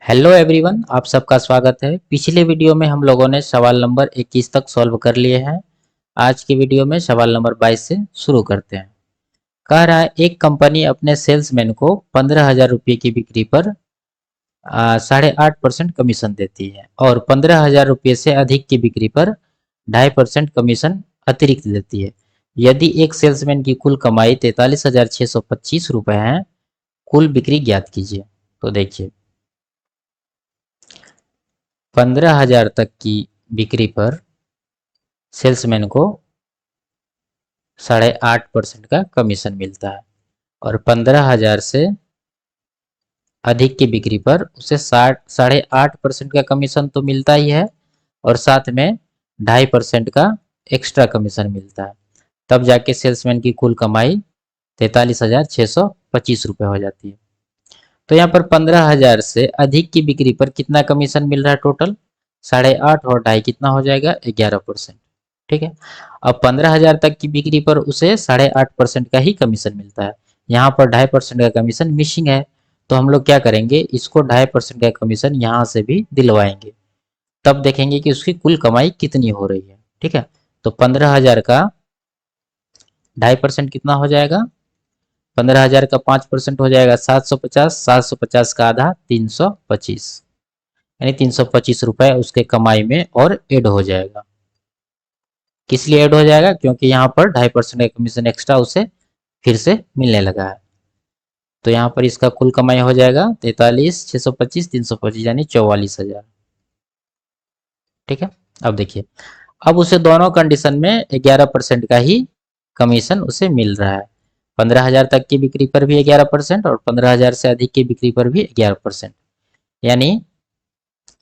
Hello everyone, आप सबका स्वागत है। पिछले वीडियो में हम लोगों ने सवाल नंबर 21 तक सॉल्व कर लिए हैं। आज की वीडियो में सवाल नंबर 22 से शुरू करते हैं। कह रहा है एक कंपनी अपने सेल्समैन को 15,000 रुपये की बिक्री पर 8.5% कमीशन देती है और 15,000 रुपये से अधिक की बिक्री पर 2.5% कमीशन अतिरिक्त देती है। यदि एक सेल्समैन की कुल कमाई 43,625 रुपये है, कुल बिक्री ज्ञात कीजिए। तो देखिए, 15,000 तक की बिक्री पर सेल्समैन को 8.5% का कमीशन मिलता है और 15,000 से अधिक की बिक्री पर उसे 8.5% का कमीशन तो मिलता ही है और साथ में 2.5% का एक्स्ट्रा कमीशन मिलता है। तब जाके सेल्समैन की कुल कमाई 43,625 रुपये हो जाती है। तो यहाँ पर 15,000 से अधिक की बिक्री पर कितना कमीशन मिल रहा है? टोटल 8.5 और 2.5 कितना हो जाएगा? 11%। ठीक है। अब 15,000 तक की बिक्री पर उसे 8.5% का ही कमीशन मिलता है। यहाँ पर 2.5% का कमीशन मिसिंग है, तो हम लोग क्या करेंगे, इसको 2.5% का कमीशन यहाँ से भी दिलवाएंगे। तब देखेंगे कि उसकी कुल कमाई कितनी हो रही है। ठीक है। तो 15,000 का 2.5% कितना हो जाएगा? 15,000 का 5% हो जाएगा 750। 750 का आधा 325, यानी 325 रुपए उसके कमाई में और ऐड हो जाएगा। किस लिए ऐड हो जाएगा? क्योंकि यहाँ पर 2.5% का कमीशन एक्स्ट्रा उसे फिर से मिलने लगा है। तो यहाँ पर इसका कुल कमाई हो जाएगा 43,625 325, यानी 44,000। ठीक है। अब देखिए, अब उसे दोनों कंडीशन में 11% का ही कमीशन उसे मिल रहा है। 15,000 तक की बिक्री पर भी 11% और 15,000 से अधिक की बिक्री पर भी 11%, यानी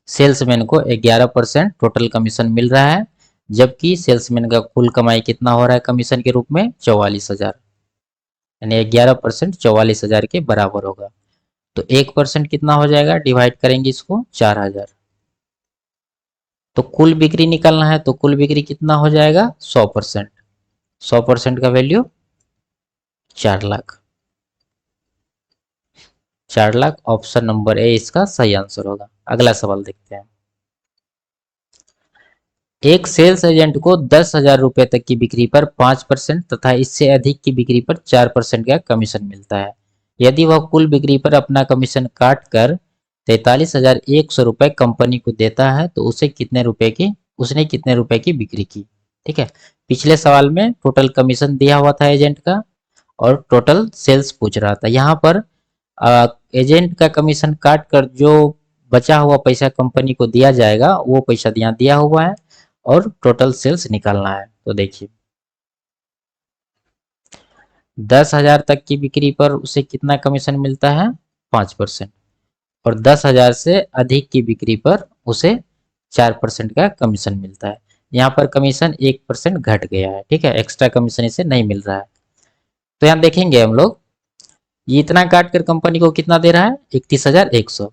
सेल्समैन को 11% टोटल कमीशन मिल रहा है। जबकि सेल्समैन का कुल कमाई कितना हो रहा है कमीशन के रूप में? 44,000, यानी 11% 44,000 के बराबर होगा। तो 1% कितना हो जाएगा? डिवाइड करेंगे इसको 4,000। तो कुल बिक्री निकालना है, तो कुल बिक्री कितना हो जाएगा? 100%। 100% का वैल्यू 4,00,000। 4,00,000 ऑप्शन नंबर ए इसका सही आंसर होगा। अगला सवाल देखते हैं। एक सेल्स एजेंट को 10,000 रुपये तक की बिक्री पर 5% तथा इससे अधिक की बिक्री पर 4% का कमीशन मिलता है। यदि वह कुल बिक्री पर अपना कमीशन काट कर 43,100 रुपये कंपनी को देता है तो उसने कितने रुपए की बिक्री की? ठीक है। पिछले सवाल में टोटल कमीशन दिया हुआ था एजेंट का और टोटल सेल्स पूछ रहा था। यहाँ पर एजेंट का कमीशन काट कर जो बचा हुआ पैसा कंपनी को दिया जाएगा वो पैसा यहाँ दिया हुआ है और टोटल सेल्स निकालना है। तो देखिए, 10,000 तक की बिक्री पर उसे कितना कमीशन मिलता है? 5%। और 10,000 से अधिक की बिक्री पर उसे 4% का कमीशन मिलता है। यहाँ पर कमीशन 1% घट गया है। ठीक है, एक्स्ट्रा कमीशन इसे नहीं मिल रहा है। तो यहाँ देखेंगे हम लोग, ये इतना काट कर कंपनी को कितना दे रहा है? 31,100।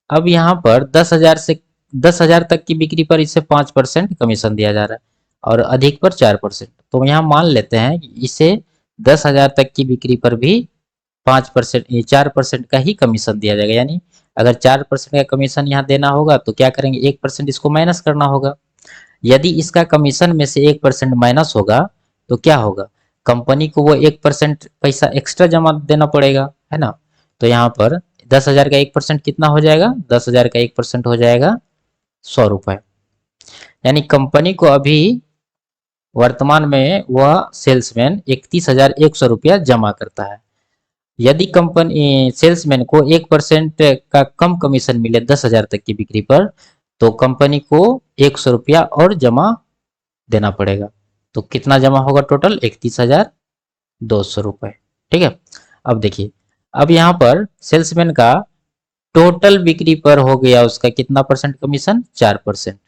अब यहाँ पर 10,000 तक की बिक्री पर इसे 5% कमीशन दिया जा रहा है और अधिक पर 4%। तो यहाँ मान लेते हैं कि इसे 10,000 तक की बिक्री पर भी 5% 4% का ही कमीशन दिया जाएगा। यानी अगर 4% का कमीशन यहाँ देना होगा तो क्या करेंगे? 1% इसको माइनस करना होगा। यदि इसका कमीशन में से 1% माइनस होगा तो क्या होगा? कंपनी को वो 1% पैसा एक्स्ट्रा जमा देना पड़ेगा, है ना। तो यहाँ पर 10,000 का 1% कितना हो जाएगा? 10,000 का 1% हो जाएगा 100 रुपए। यानी कंपनी को अभी वर्तमान में वह सेल्समैन 31,100 रुपया जमा करता है। यदि कंपनी सेल्समैन को 1% का कम कमीशन मिले 10,000 तक की बिक्री पर, तो कंपनी को 100 रुपया और जमा देना पड़ेगा। तो कितना जमा होगा? टोटल 31,200 रुपये। ठीक है। अब देखिए, अब यहाँ पर सेल्समैन का टोटल बिक्री पर हो गया उसका कितना परसेंट कमीशन? 4%।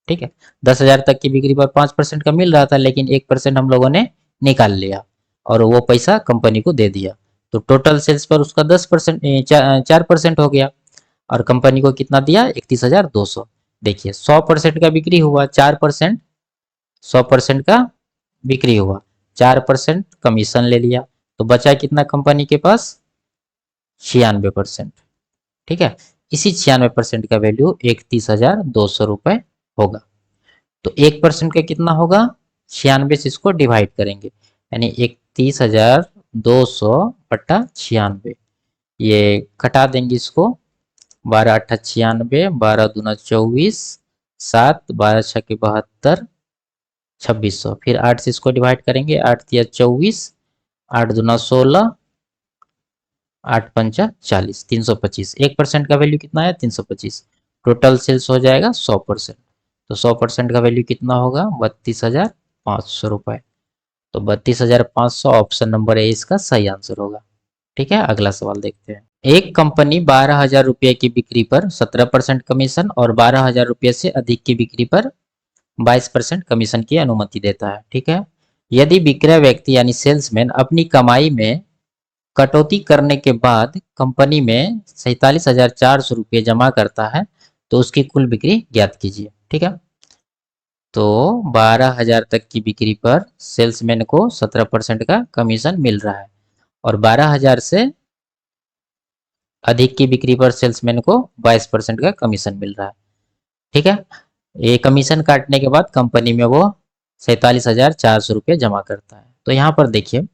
ठीक है। 10,000 तक की बिक्री पर 5% का मिल रहा था, लेकिन 1% हम लोगों ने निकाल लिया और वो पैसा कंपनी को दे दिया। तो टोटल सेल्स पर उसका 10% 4% हो गया और कंपनी को कितना दिया? 31,200। देखिए, 100% का बिक्री हुआ, 4% 100% का बिक्री हुआ, 4% कमीशन ले लिया, तो बचा कितना कंपनी के पास? 96%। ठीक है। इसी 96% का वैल्यू 31,200 होगा। तो 1% का कितना होगा, 96 से इसको डिवाइड करेंगे, यानी 31,200 बटा 96, ये घटा देंगे इसको, 12 8 96, 12 दूना 24, 7 12 6 72, 2600, फिर 8 से इसको डिवाइड करेंगे, 8 3 24, 8 दूना 16, 8 5 40, 325, 1% का वैल्यू कितना है 325, टोटल सेल्स हो जाएगा 100%। तो 100% का वैल्यू कितना होगा 32,500 रुपए। तो 32,500 ऑप्शन नंबर ए इसका सही आंसर होगा। ठीक है, अगला सवाल देखते हैं। एक कंपनी 12,000 रुपये की बिक्री पर 17% कमीशन और 12,000 रुपये से अधिक की बिक्री पर 22% कमीशन की अनुमति देता है। ठीक है, यदि विक्रय व्यक्ति यानी सेल्समैन अपनी कमाई में कटौती करने के बाद कंपनी में 47,400 रुपये जमा करता है तो उसकी कुल बिक्री ज्ञात कीजिए। ठीक है, तो 12,000 तक की बिक्री पर सेल्समैन को 17% का कमीशन मिल रहा है और 12,000 से अधिक की बिक्री पर सेल्समैन को 22% का कमीशन मिल रहा है। ठीक है, ये कमीशन काटने के बाद कंपनी में वो 47,400 रुपये जमा करता है। तो यहाँ पर देखिए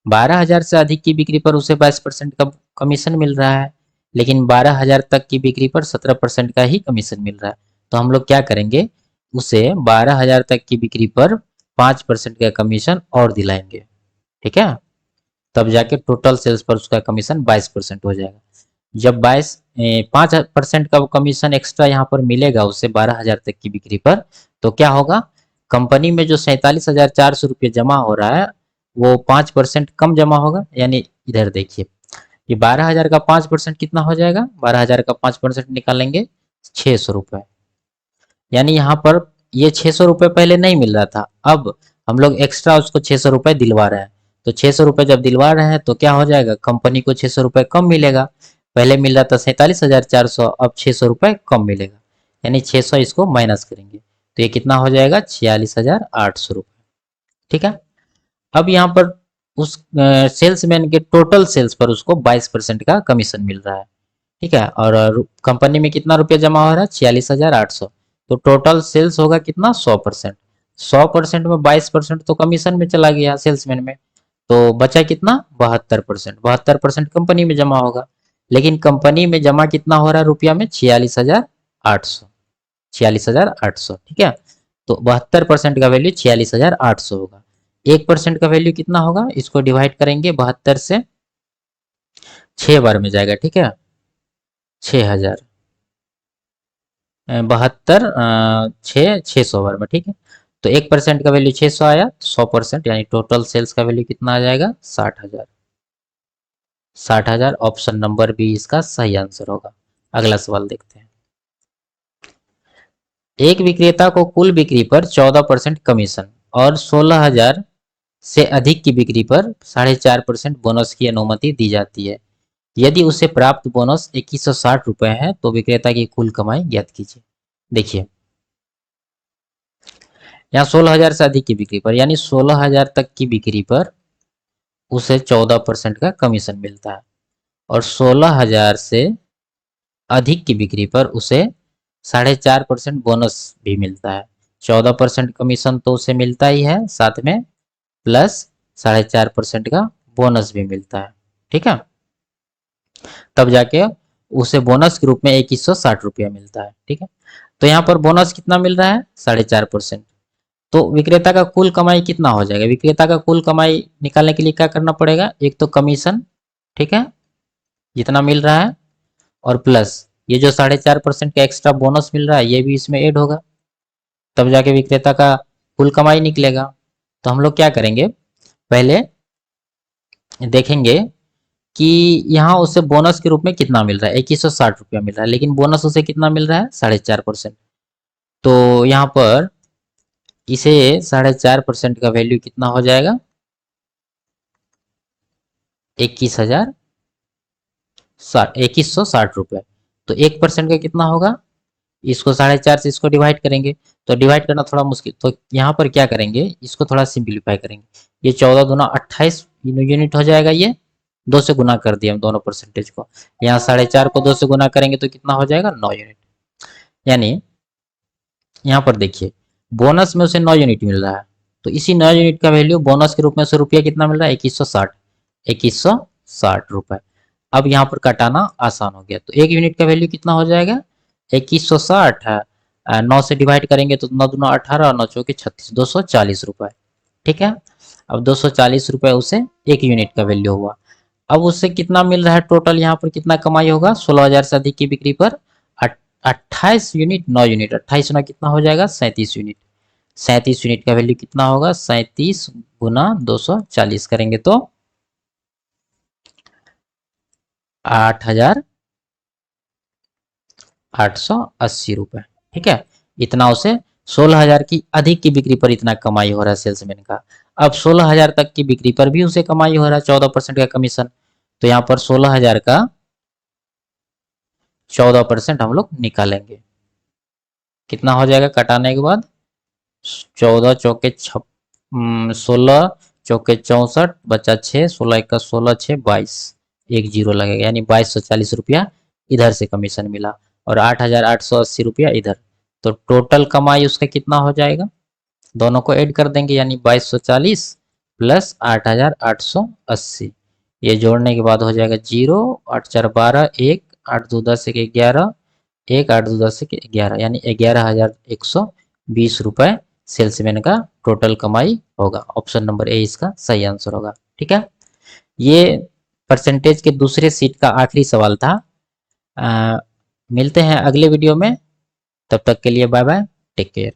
12,000 से अधिक की बिक्री पर उसे 22% का कमीशन मिल रहा है, लेकिन 12,000 तक की बिक्री पर 17% का ही कमीशन मिल रहा है। तो हम लोग क्या करेंगे, उसे 12,000 तक की बिक्री पर 5% का कमीशन और दिलाएंगे। ठीक है, तब जाके टोटल सेल्स पर उसका कमीशन 22% हो जाएगा। जब 5% का कमीशन एक्स्ट्रा यहाँ पर मिलेगा उसे 12,000 तक की बिक्री पर, तो क्या होगा, कंपनी में जो 47,400 रुपये जमा हो रहा है वो 5% कम जमा होगा। यानी इधर देखिए, ये 12,000 का 5% कितना हो जाएगा, 12,000 का 5% निकालेंगे 600 रुपये। यानी यहाँ पर ये 600 रुपये पहले नहीं मिल रहा था, अब हम लोग एक्स्ट्रा उसको 600 रुपये दिलवा रहे हैं। तो 600 रुपये जब दिलवा रहे हैं तो क्या हो जाएगा, कंपनी को 600 रुपये कम मिलेगा। पहले मिल रहा था 47,400, अब 600 रुपये कम मिलेगा, यानी 600 इसको माइनस करेंगे तो ये कितना हो जाएगा 46,800 रुपये। ठीक है, अब यहाँ पर उस सेल्समैन के टोटल सेल्स पर उसको 22% का कमीशन मिल रहा है। ठीक है, और कंपनी में कितना रुपया जमा हो रहा है 46,800, तो टोटल सेल्स होगा कितना 100%। 100% में 22% तो कमीशन में चला गया सेल्समैन में, तो बचा कितना 72%। 72% कंपनी में जमा होगा, लेकिन कंपनी में जमा कितना हो रहा है रुपया में 46,800, 46,800। ठीक है, तो 72% का वैल्यू 46,800 होगा। 1% का वैल्यू कितना होगा, इसको डिवाइड करेंगे 72 से, 6 बार में जाएगा। ठीक है, 6,000, 72 600 बार में। ठीक है, तो 1% का वैल्यू 600 आया, 100%, यानी टोटल सेल्स का वैल्यू कितना आ जाएगा 60,000। 60,000 ऑप्शन नंबर बी इसका सही आंसर होगा। अगला सवाल देखते हैं। एक विक्रेता को कुल बिक्री पर 14% कमीशन और 16,000 से अधिक की बिक्री पर 4.5% बोनस की अनुमति दी जाती है। यदि उसे प्राप्त बोनस 2160 रुपये है तो विक्रेता की कुल कमाई ज्ञात कीजिए। देखिए यहाँ 16,000 से अधिक की बिक्री पर, यानी 16,000 तक की बिक्री पर उसे 14% का कमीशन मिलता है और 16,000 से अधिक की बिक्री पर उसे 4.5% बोनस भी मिलता है। 14% कमीशन तो उसे मिलता ही है, साथ में प्लस 4.5% का बोनस भी मिलता है। ठीक है, तब जाके उसे बोनस के रूप में 2160 रुपया मिलता है। ठीक है, तो यहाँ पर बोनस कितना मिल रहा है 4.5%। तो विक्रेता का कुल कमाई कितना हो जाएगा, विक्रेता का कुल कमाई निकालने के लिए क्या करना पड़ेगा, एक तो कमीशन, ठीक है, जितना मिल रहा है, और प्लस ये जो 4.5% का एक्स्ट्रा बोनस मिल रहा है ये भी इसमें ऐड होगा, तब जाके विक्रेता का कुल कमाई निकलेगा। तो हम लोग क्या करेंगे, पहले देखेंगे कि यहाँ उसे बोनस के रूप में कितना मिल रहा है, 2160 रुपया मिल रहा है, लेकिन बोनस उसे कितना मिल रहा है 4.5%। तो यहाँ पर इसे 4.5% का वैल्यू कितना हो जाएगा 21,060 तो 1% का कितना होगा, इसको 4.5 से इसको डिवाइड करेंगे, तो डिवाइड करना थोड़ा मुश्किल, तो यहाँ पर क्या करेंगे, इसको थोड़ा सिंप्लीफाई करेंगे। ये 14 दूना 28 यूनिट हो जाएगा ये, 2 से गुना कर दिया हम दोनों परसेंटेज को। यहाँ 4.5 को 2 से गुना करेंगे तो कितना हो जाएगा, 9 यूनिट। यानी यहाँ पर देखिए बोनस में उसे 9 यूनिट मिल रहा है, तो इसी 9 यूनिट का वैल्यू बोनस के रूप में उसे रुपया कितना मिल रहा है, 2160, 2160 रुपए। अब यहाँ पर कटाना आसान हो गया, तो 1 यूनिट का वैल्यू कितना हो जाएगा, 2160 है, 9 से डिवाइड करेंगे तो 9 दूना 18 और 9 चौके 36, 240 रुपए। ठीक है, अब 240 रुपए उसे 1 यूनिट का वैल्यू हुआ। अब उससे कितना मिल रहा है टोटल, यहाँ पर कितना कमाई होगा, 16,000 से अधिक की बिक्री पर 28 यूनिट, 9 यूनिट, 28 गुना कितना हो जाएगा, 37 यूनिट। 37 यूनिट का वैल्यू कितना होगा, 37 गुना 240 करेंगे तो 8,880 रुपए। ठीक है, इतना उसे 16,000 की अधिक की बिक्री पर इतना कमाई हो रहा है सेल्समैन का। अब 16,000 तक की बिक्री पर भी उसे कमाई हो रहा है 14% का कमीशन, तो यहाँ पर 16,000 का 14% हम लोग निकालेंगे, कितना हो जाएगा कटाने के बाद, 14 चौके 16 चौके 64 बचा 6, 16 1 का 16, 6 22, एक जीरो लगेगा, यानी 2240 रुपया इधर से कमीशन मिला और 8,880 रुपया इधर। तो टोटल कमाई उसका कितना हो जाएगा, दोनों को ऐड कर देंगे, यानी 2240 प्लस 8,880, ये जोड़ने के बाद हो जाएगा 0, 8 4 12, 1 8 2 10 1 11, 1 8 2 10 1 11, यानी 11,120 रुपए सेल्समैन का टोटल कमाई होगा। ऑप्शन नंबर ए इसका सही आंसर होगा। ठीक है, ये परसेंटेज के दूसरे सीट का आखिरी सवाल था। मिलते हैं अगले वीडियो में, तब तक के लिए बाय बाय, टेक केयर।